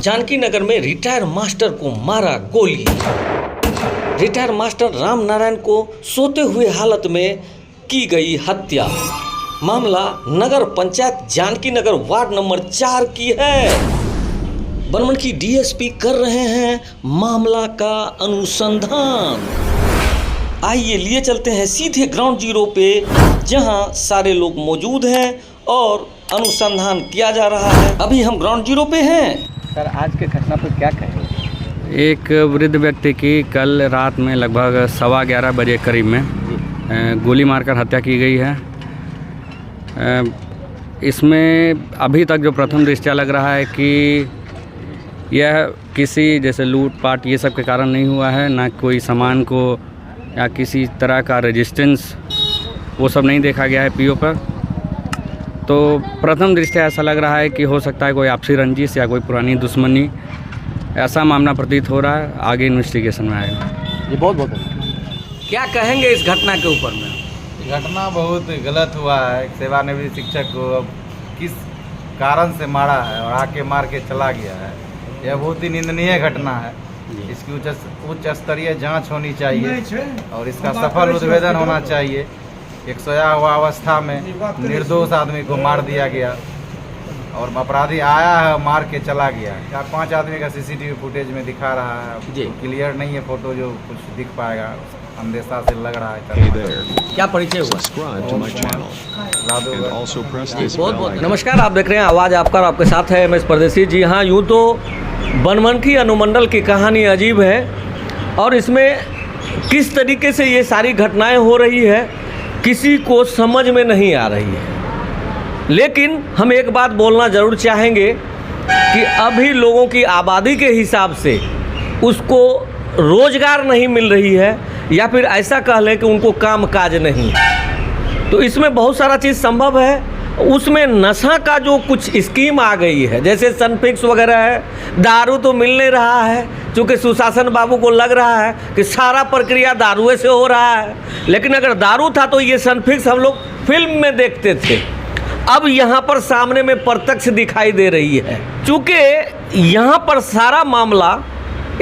जानकी नगर में retired master को मारा गोली। रिटायर्ड मास्टर राम नारायण को सोते हुए हालत में की गई हत्या। मामला नगर पंचायत जानकी नगर वार्ड नंबर 4 की है। बनमनखी डीएसपी कर रहे हैं मामला का अनुसंधान। आइए लिए चलते हैं सीधे ग्राउंड जीरो पे, जहां सारे लोग मौजूद हैं और अनुसंधान किया जा रहा है। अभी हम ग्राउंड जीरो पे हैं। सर, आज के घटना पर क्या कहें? एक वृद्ध व्यक्ति की कल रात में लगभग 11:15 बजे करीब में गोली मारकर हत्या की गई है। इसमें अभी तक जो प्रथम दृष्टया लग रहा है कि यह किसी जैसे लूटपाट ये सब के कारण नहीं हुआ है, ना कोई सामान को या किसी तरह का रेजिस्टेंस वो सब नहीं देखा गया है पीओ पर। तो प्रथम दृष्टया ऐसा लग रहा है कि हो सकता है कोई आपसी रंजिश या कोई पुरानी दुश्मनी, ऐसा मामला प्रतीत हो रहा है। आगे इन्वेस्टिगेशन में आएगा। ये बहुत क्या कहेंगे इस घटना के ऊपर में? घटना बहुत गलत हुआ है। सेवानिवृत्त शिक्षक को अब किस कारण से मारा है और आके मार के चला गया है, यह बहुत ही निंदनीय घटना है। इसकी उच्च स्तरीय जांच होनी चाहिए और इसका सफल उद्भेदन होना चाहिए। एक सोया हुआ अवस्था में निर्दोष आदमी को मार दिया गया और अपराधी आया है, मार के चला गया। 4-5 आदमी का सीसीटीवी फुटेज में दिखा रहा है। जी। क्लियर नहीं है फोटो, जो कुछ दिख पाएगा, अंदेशा से लग रहा है। क्या परिचय हुआ? बहुत नमस्कार, आप देख रहे हैं आवाज़ आपका और आपके साथ है MS परदेसी। जी हाँ, यूँ तो बनमनखी अनुमंडल की कहानी अजीब है और इसमें किस तरीके से ये सारी घटनाएं हो रही है किसी को समझ में नहीं आ रही है। लेकिन हम एक बात बोलना ज़रूर चाहेंगे कि अभी लोगों की आबादी के हिसाब से उसको रोज़गार नहीं मिल रही है, या फिर ऐसा कह लें कि उनको काम काज नहीं। तो इसमें बहुत सारा चीज़ संभव है। उसमें नशा का जो कुछ स्कीम आ गई है, जैसे सनफिक्स वगैरह है, दारू तो मिल नहीं रहा है, चूँकि सुशासन बाबू को लग रहा है कि सारा प्रक्रिया दारुए से हो रहा है। लेकिन अगर दारू था तो ये सनफिक्स हम लोग फिल्म में देखते थे। अब यहाँ पर सामने में प्रत्यक्ष दिखाई दे रही है। चूँकि यहाँ पर सारा मामला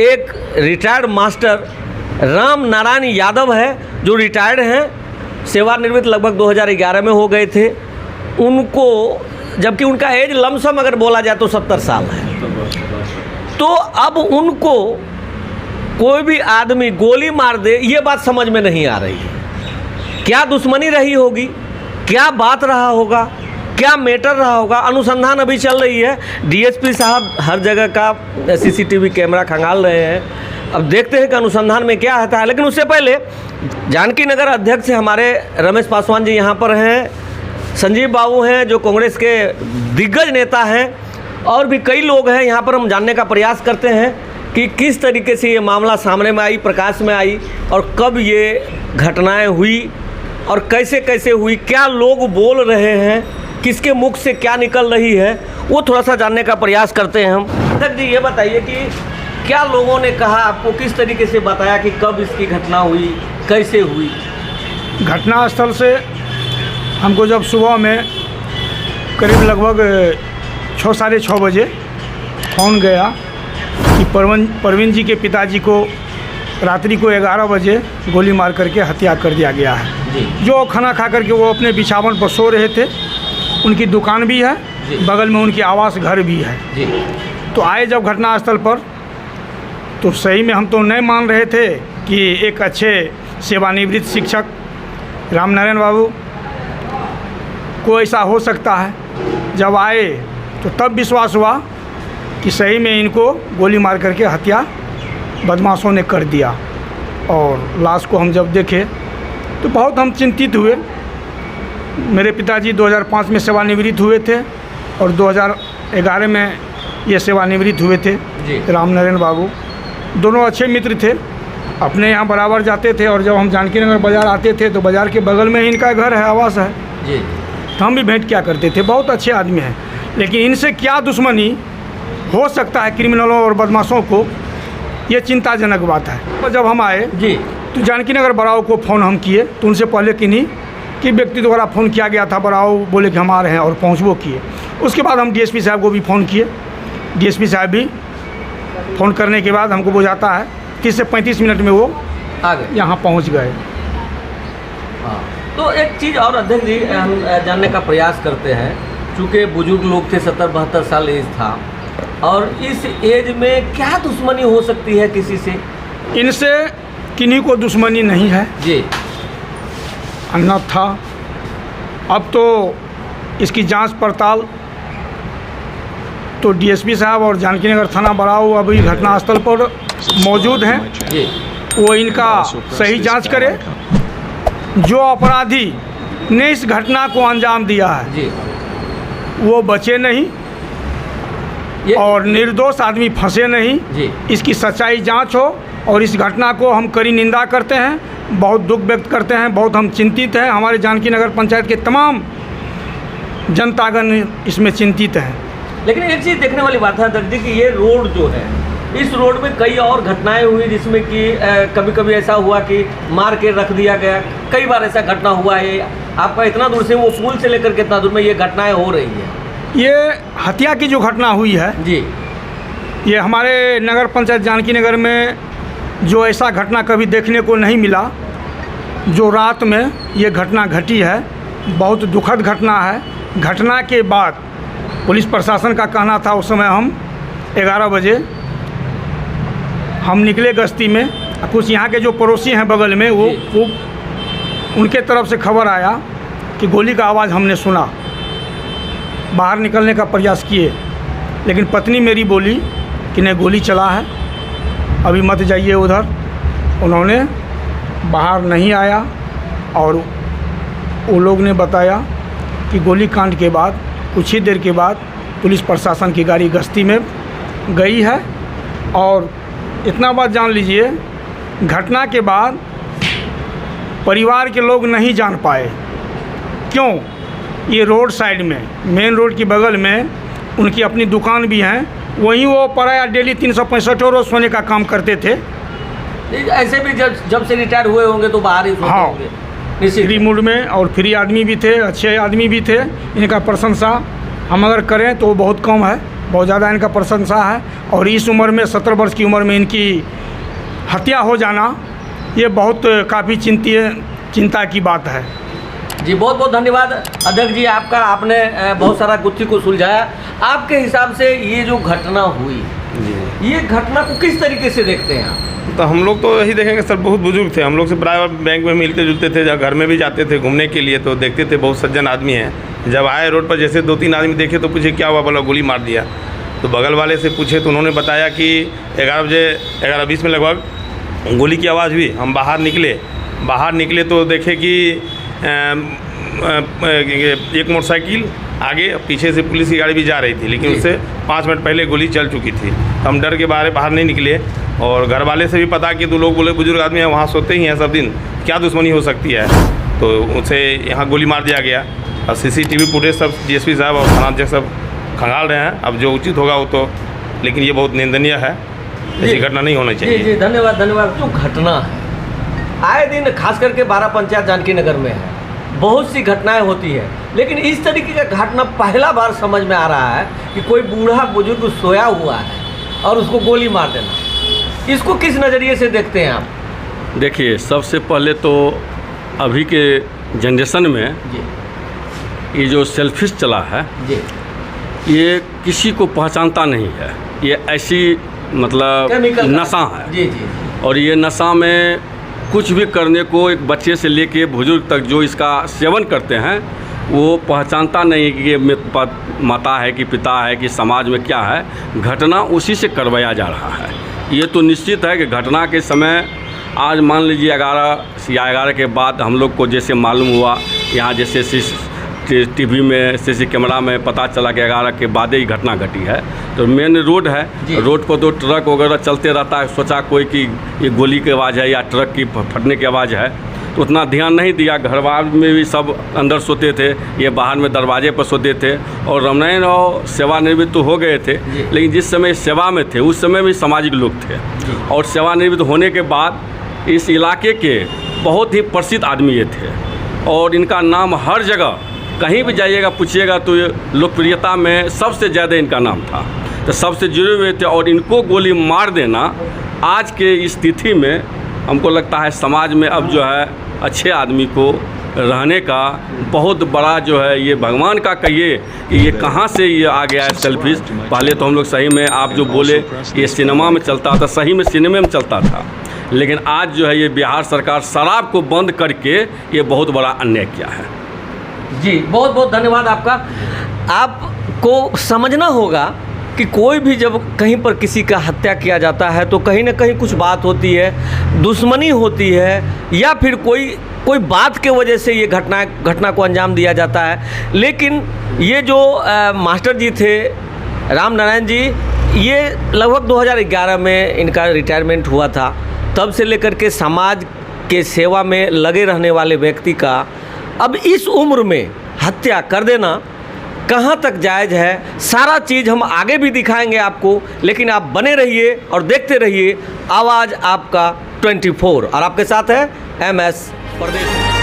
एक रिटायर्ड मास्टर राम नारायण यादव है, जो रिटायर्ड हैं, सेवानिवृत्त लगभग 2011 में हो गए थे। उनको, जबकि उनका एज लमसम अगर बोला जाए तो 70 साल है। तो अब उनको कोई भी आदमी गोली मार दे, ये बात समझ में नहीं आ रही है। क्या दुश्मनी रही होगी, क्या बात रहा होगा, क्या मैटर रहा होगा, अनुसंधान अभी चल रही है। डीएसपी साहब हर जगह का सीसीटीवी कैमरा खंगाल रहे हैं। अब देखते हैं कि अनुसंधान में क्या आता है। लेकिन उससे पहले जानकी नगर अध्यक्ष हमारे रमेश पासवान जी यहाँ पर हैं, संजीव बाबू हैं जो कांग्रेस के दिग्गज नेता हैं, और भी कई लोग हैं। यहाँ पर हम जानने का प्रयास करते हैं कि किस तरीके से ये मामला सामने में आई, प्रकाश में आई, और कब ये घटनाएं हुई और कैसे कैसे हुई, क्या लोग बोल रहे हैं, किसके मुख से क्या निकल रही है, वो थोड़ा सा जानने का प्रयास करते हैं हम। अध्यक्ष जी, ये बताइए कि क्या लोगों ने कहा आपको, किस तरीके से बताया कि कब इसकी घटना हुई, कैसे हुई? घटना स्थल से हमको जब सुबह में करीब लगभग 6-6:30 बजे फ़ोन गया कि परवीन जी के पिताजी को रात्रि को 11 बजे गोली मार करके हत्या कर दिया गया है। जो खाना खा करके वो अपने बिछावन पर सो रहे थे। उनकी दुकान भी है, बगल में उनकी आवास घर भी है। तो आए जब घटनास्थल पर, तो सही में हम तो नहीं मान रहे थे कि एक अच्छे सेवानिवृत्त शिक्षक राम नारायण बाबू को ऐसा हो सकता है। जब आए तो तब विश्वास हुआ कि सही में इनको गोली मार करके हत्या बदमाशों ने कर दिया। और लाश को हम जब देखे तो बहुत हम चिंतित हुए। मेरे पिताजी 2005 में सेवानिवृत्त हुए थे और 2011 में ये सेवानिवृत्त हुए थे। राम नारायण बाबू दोनों अच्छे मित्र थे, अपने यहाँ बराबर जाते थे, और जब हम जानकी नगर बाज़ार आते थे तो बाज़ार के बगल में ही इनका घर है, आवास है। तो हम भी भेंट क्या करते थे। बहुत अच्छे आदमी हैं, लेकिन इनसे क्या दुश्मनी हो सकता है क्रिमिनलों और बदमाशों को, ये चिंताजनक बात है। तो जब हम आए तो जानकी नगर बराव को फ़ोन हम किए, तो उनसे पहले कि व्यक्ति द्वारा फ़ोन किया गया था, बराव बोले कि हम आ रहे हैं और पहुँचबो किए। उसके बाद हम डीएसपी साहब को भी फ़ोन किए। डीएसपी साहब भी फ़ोन करने के बाद हमको बुझाता है 30 से 35 मिनट में वो आ गए। यहाँ पहुँच गए। हाँ, तो एक चीज़ और अध्यक्ष जी हम जानने का प्रयास करते हैं, चूँकि बुजुर्ग लोग थे, 70-72 साल एज था, और इस एज में क्या दुश्मनी हो सकती है किसी से? इनसे किन्हीं को दुश्मनी नहीं है जी। अन्यथा अब तो इसकी जांच पड़ताल तो डीएसपी साहब और जानकी नगर थाना बड़ाऊ अभी घटनास्थल पर मौजूद हैं, जी। वो इनका सही जांच करे। जो अपराधी ने इस घटना को अंजाम दिया है जी। वो बचे नहीं ये और निर्दोष आदमी फंसे नहीं। जी। इसकी सच्चाई जांच हो, और इस घटना को हम कड़ी निंदा करते हैं, बहुत दुख व्यक्त करते हैं, बहुत हम चिंतित हैं। हमारे जानकी नगर पंचायत के तमाम जनतागण इसमें चिंतित हैं। लेकिन एक चीज़ देखने वाली बात है अध्यक्ष जी कि ये रोड जो है, इस रोड में कई और घटनाएं हुई जिसमें कि कभी कभी ऐसा हुआ कि मार के रख दिया गया, कई बार ऐसा घटना हुआ है। आपका इतना दूर से, वो पुल से लेकर कितना दूर में ये घटनाएं हो रही है? ये हत्या की जो घटना हुई है जी। ये हमारे नगर पंचायत जानकी नगर में जो ऐसा घटना कभी देखने को नहीं मिला, जो रात में ये घटना घटी है, बहुत दुखद घटना है। घटना के बाद पुलिस प्रशासन का कहना था, उस समय हम 11 बजे हम निकले गश्ती में, कुछ यहाँ के जो पड़ोसी हैं बगल में वो उनके तरफ से खबर आया कि गोली का आवाज़ हमने सुना। बाहर निकलने का प्रयास किए, लेकिन पत्नी मेरी बोली कि नहीं, गोली चला है, अभी मत जाइए उधर। उन्होंने बाहर नहीं आया, और वो लोग ने बताया कि गोली कांड के बाद कुछ ही देर के बाद पुलिस प्रशासन की गाड़ी गश्ती में गई है। और इतना बात जान लीजिए, घटना के बाद परिवार के लोग नहीं जान पाए। क्यों? ये रोड साइड में, मेन रोड की बगल में उनकी अपनी दुकान भी हैं, वहीं वो पराया डेली 365 रोज़ सोने का काम करते थे। ऐसे भी जब से रिटायर हुए होंगे तो बाहर ही सोते हाँ, होंगे निश्चित। फ्री मूड में, और फ्री आदमी भी थे, अच्छे आदमी भी थे। इनका प्रशंसा हम अगर करें तो बहुत कम है, बहुत ज़्यादा इनका प्रशंसा है। और इस उम्र में, 17 वर्ष की उम्र में इनकी हत्या हो जाना, ये बहुत काफ़ी चिंता की बात है। जी, बहुत बहुत धन्यवाद अध्यक्ष जी आपका, आपने बहुत सारा गुत्थी को सुलझाया। आपके हिसाब से ये जो घटना हुई, ये घटना को किस तरीके से देखते हैं आप? तो हम लोग तो यही देखेंगे सर, बहुत बुजुर्ग थे, हम लोग से प्राय बैंक में मिलते जुलते थे, जब घर में भी जाते थे घूमने के लिए तो देखते थे बहुत सज्जन आदमी हैं। जब आए रोड पर, जैसे 2-3 आदमी देखे तो पूछे क्या हुआ, बोला गोली मार दिया। तो बगल वाले से पूछे तो उन्होंने बताया कि 11 बजे 11:20 में लगभग गोली की आवाज़ हुई। हम बाहर निकले तो देखे कि एक मोटरसाइकिल आगे, पीछे से पुलिस की गाड़ी भी जा रही थी, लेकिन उससे 5 मिनट पहले गोली चल चुकी थी। हम डर के बाहर नहीं निकले, और घर वाले से भी पता कि तो लोग बोले बुजुर्ग आदमी है, वहाँ सोते ही हैं सब दिन, क्या दुश्मनी हो सकती है। तो उसे यहाँ गोली मार दिया गया। और CCTV फुटेज सब DSP साहब और थानाध्यक्ष सब खंगाल रहे हैं, अब जो उचित होगा वो तो, लेकिन ये बहुत निंदनीय है, ऐसी घटना नहीं होनी चाहिए। जी, धन्यवाद। जो घटना है आए दिन, खास करके 12 पंचायत जानकी नगर में है, बहुत सी घटनाएं होती है, लेकिन इस तरीके का घटना पहला बार समझ में आ रहा है कि कोई बूढ़ा बुजुर्ग सोया हुआ है और उसको गोली मार देना। इसको किस नज़रिए से देखते हैं आप? देखिए, सबसे पहले तो अभी के जनरेशन में जी ये जो सेल्फिश चला है, जी, ये किसी को पहचानता नहीं है। ये ऐसी मतलब केमिकल नशा है। जी जी। और ये नशा में कुछ भी करने को, एक बच्चे से लेके बुजुर्ग तक जो इसका सेवन करते हैं, वो पहचानता नहीं कि ये माता है कि पिता है कि समाज में क्या है। घटना उसी से करवाया जा रहा है। ये तो निश्चित है कि घटना के समय, आज मान लीजिए 11 के बाद हम लोग को जैसे मालूम हुआ, यहाँ जैसे TV में CC कैमरा में पता चला कि 11 के बाद ही घटना घटी है। तो मेन रोड है, रोड पर तो ट्रक वगैरह चलते रहता है, सोचा कोई कि ये गोली की आवाज़ है या ट्रक की फटने की आवाज़ है, तो उतना ध्यान नहीं दिया। घरवाल में भी सब अंदर सोते थे, ये बाहर में दरवाजे पर सोते थे। और रमनैन और सेवानिवृत्त तो हो गए थे, लेकिन जिस समय सेवा में थे उस समय भी सामाजिक लोग थे। और सेवानिवृत्त होने के बाद इस इलाके के बहुत ही प्रसिद्ध आदमी ये थे, और इनका नाम हर जगह कहीं भी जाइएगा पूछिएगा तो लोकप्रियता में सबसे ज़्यादा इनका नाम था। तो सबसे जुड़े हुए थे और इनको गोली मार देना आज के स्थिति में हमको लगता है समाज में अब जो है अच्छे आदमी को रहने का बहुत बड़ा जो है ये भगवान का कहिए कि ये कहाँ से ये आ गया है सेल्फिश। पहले तो हम लोग सही में आप जो बोले ये सिनेमा में चलता था, सही में सिनेमा में चलता था, लेकिन आज जो है ये बिहार सरकार शराब को बंद करके ये बहुत बड़ा अन्याय किया है। जी बहुत बहुत धन्यवाद आपका। आपको समझना होगा कि कोई भी जब कहीं पर किसी का हत्या किया जाता है तो कहीं ना कहीं कुछ बात होती है, दुश्मनी होती है, या फिर कोई बात के वजह से ये घटना को अंजाम दिया जाता है। लेकिन ये जो मास्टर जी थे राम नारायण जी, ये लगभग 2011 में इनका रिटायरमेंट हुआ था। तब से लेकर के समाज के सेवा में लगे रहने वाले व्यक्ति का अब इस उम्र में हत्या कर देना कहाँ तक जायज़ है, सारा चीज़ हम आगे भी दिखाएंगे आपको। लेकिन आप बने रहिए और देखते रहिए आवाज़ आपका 24 और आपके साथ है MS परदेसी।